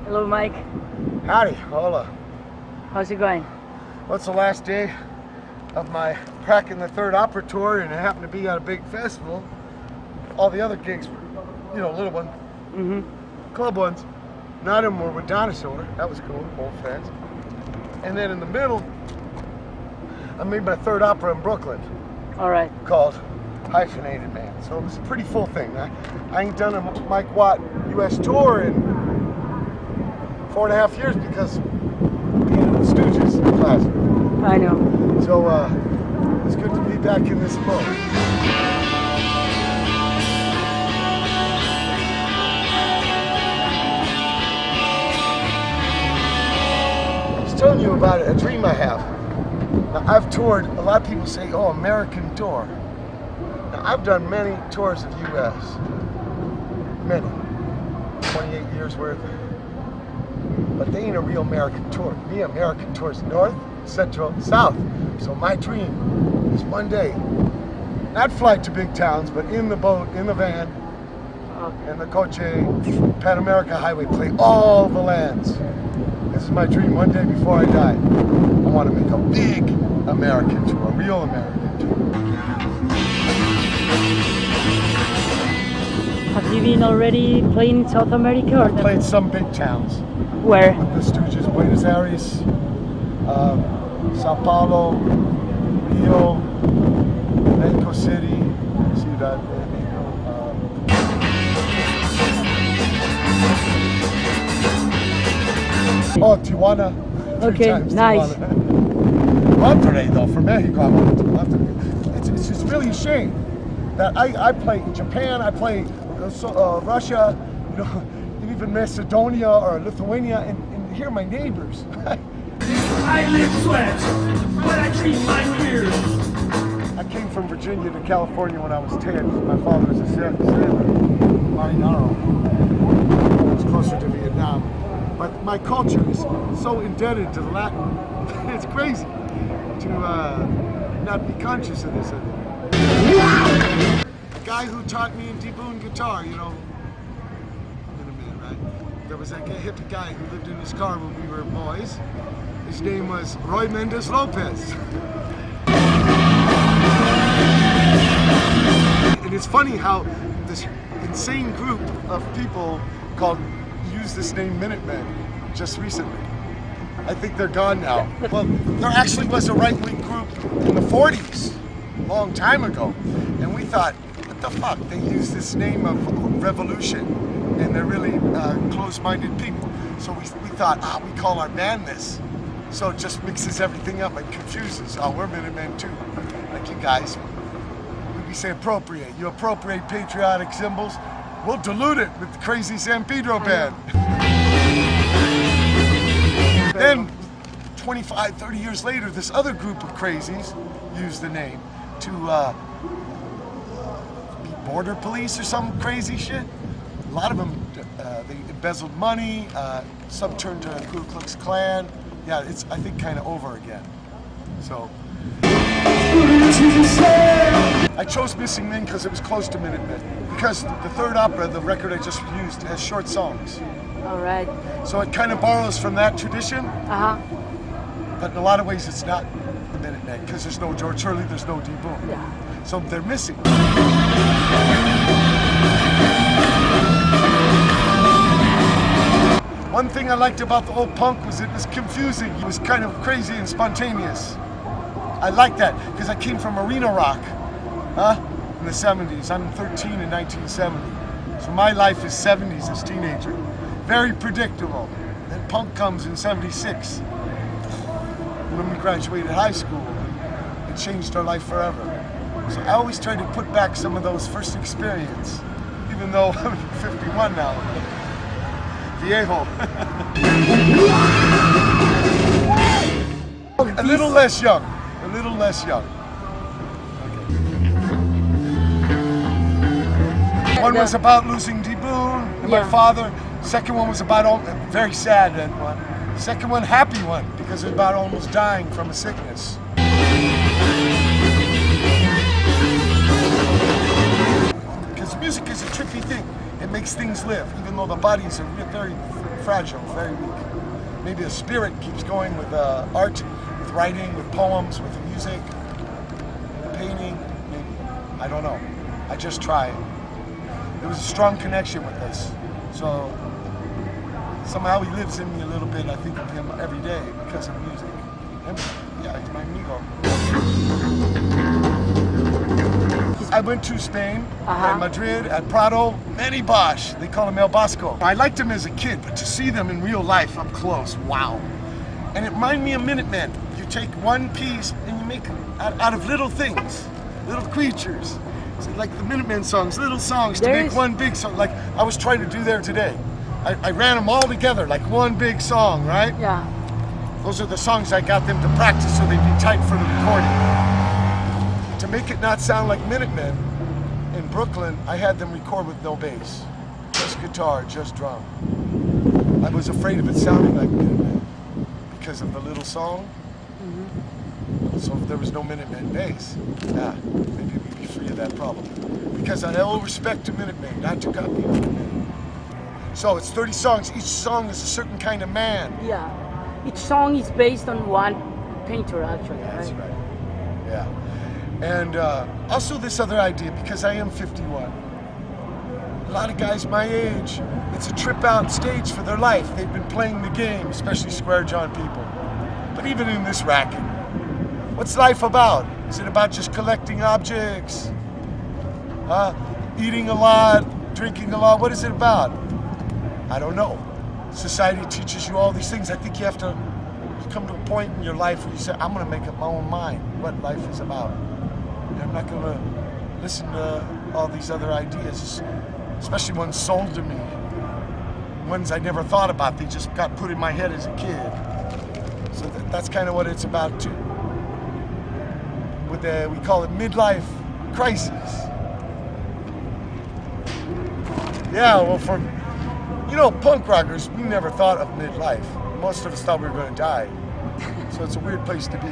Hello, Mike. Howdy, hola. How's it going? Well, it's the last day of my Cracking the Third Opera tour, and it happened to be at a big festival. All the other gigs were, little ones, club ones. None of them were with Dinosaur. That was cool, old friends. And then in the middle, I made my third opera in Brooklyn. All right. Called Hyphenated Man. So it was a pretty full thing. I ain't done a Mike Watt U.S. tour in 4.5 years because the Stooges class. I know. So it's good to be back in this mode. I was telling you about a dream I have. Now, I've toured, a lot of people say, oh, American tour. Now, I've done many tours of U.S. Many. 28 years worth. But they ain't a real American tour. To me, American tour is North, Central, South. So my dream is one day, not fly to big towns, but in the boat, in the van, in the coche, Pan America Highway, play all the lands. This is my dream. One day before I die, I want to make a big American tour, a real American tour. Have you been already playing in South America? Or I've played some big towns. Where? With the Stooges, Buenos Aires, Sao Paulo, Rio, Mexico City, Ciudad de Mexico. Tijuana. Okay, nice. Monterrey, though, for Mexico, I wanted to love it. It's just really a shame that I play Japan, I play Russia, and even Macedonia or Lithuania, and here are my neighbors. I live sweat, but I treat my fears. I came from Virginia to California when I was 10. My father was a sailor, marinero. It was closer to Vietnam. But my culture is so indebted to the Latin. It's crazy to not be conscious of this. The guy who taught me in D-boon guitar, in a minute, right? There was that hippie guy who lived in his car when we were boys. His name was Roy Mendez Lopez. And it's funny how this insane group of people use this name Minutemen just recently. I think they're gone now. Well, there actually was a right-wing group in the 40s, a long time ago. And we thought, what the fuck? They use this name of revolution, and they're really close-minded people. So we thought, we call our band this. So it just mixes everything up and confuses. Oh, we're Minutemen too. Like you guys, we say appropriate. You appropriate patriotic symbols, we'll dilute it with the crazy San Pedro band. Then, 25, 30 years later, this other group of crazies used the name to be border police or some crazy shit. A lot of them, they embezzled money, some turned to Ku Klux Klan. Yeah, it's, I think, kind of over again. So, I chose Missing Men because it was close to Minutemen. Because the third opera, the record I just used, has short songs. All right. So it kind of borrows from that tradition. But in a lot of ways, it's not the Minutemen because there's no George Hurley, there's no D-boon. Yeah. So they're missing. One thing I liked about the old punk was it was confusing. It was kind of crazy and spontaneous. I like that because I came from arena rock, in the 70s. I'm 13 in 1970. So my life is 70s as a teenager. Very predictable. Then punk comes in 76. When we graduated high school, it changed our life forever. So I always try to put back some of those first experience, even though I'm 51 now. Viejo. A little less young. A little less young. Okay. One was about losing D-boon and my father. Second one was about, very sad one. Second one, happy one, because it was about almost dying from a sickness. Because music is a trippy thing. It makes things live, even though the body is a very fragile, very weak. Maybe the spirit keeps going with art, with writing, with poems, with music, painting, maybe. I don't know. I just try. There was a strong connection with this. So somehow he lives in me a little bit. I think of him every day because of music. And, yeah, he's my amigo. I went to Spain, at Madrid, at Prado, Manny Bosch. They call him El Bosco. I liked him as a kid, but to see them in real life up close, wow. And it reminded me of Minutemen. You take one piece and you make out of little things, little creatures. So like the Minutemen songs, little songs to make one big song. Like I was trying to do there today. I ran them all together like one big song, right? Yeah. Those are the songs I got them to practice so they'd be tight for the recording. To make it not sound like Minutemen, in Brooklyn, I had them record with no bass. Just guitar, just drum. I was afraid of it sounding like Minutemen because of the little song. So if there was no Minutemen bass, maybe we'd be free of that problem. Because I owe respect to Minutemen, not to copy Minutemen. So it's 30 songs. Each song is a certain kind of man. Yeah. Each song is based on one painter, actually. That's right. Yeah. And also this other idea, because I am 51. A lot of guys my age, it's a trip out stage for their life. They've been playing the game, especially square jawed people. But even in this racket, what's life about? Is it about just collecting objects? Eating a lot, drinking a lot? What is it about? I don't know. Society teaches you all these things. I think you have to come to a point in your life where you say, I'm gonna make up my own mind what life is about. And I'm not gonna listen to all these other ideas, especially ones sold to me. Ones I never thought about, they just got put in my head as a kid. So that's kind of what it's about too. With we call it midlife crisis. Yeah, well, for punk rockers, we never thought of midlife. Most of us thought we were going to die. So it's a weird place to be.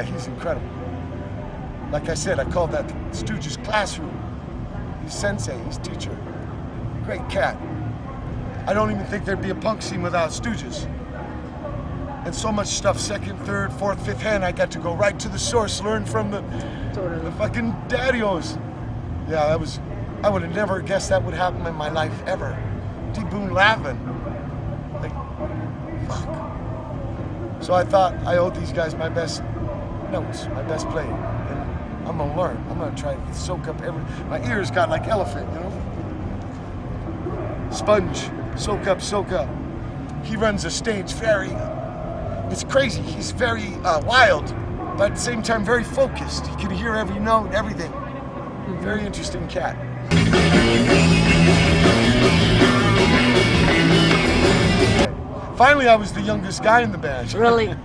He's incredible. Like I said, I called that Stooges' classroom. He's sensei, he's teacher. Great cat. I don't even think there'd be a punk scene without Stooges. And so much stuff, second, third, fourth, fifth hand, I got to go right to the source, learn from the fucking daddios. Yeah, I would have never guessed that would happen in my life ever. D-Boon laughing. Like, fuck. So I thought I owed these guys my best notes, my best playing. And I'm gonna learn. I'm gonna try to soak up my ears got like elephant, Sponge, soak up, soak up. He runs a stage it's crazy. He's very wild, but at the same time very focused. He can hear every note, everything. Very interesting cat. Finally, I was the youngest guy in the band. Really?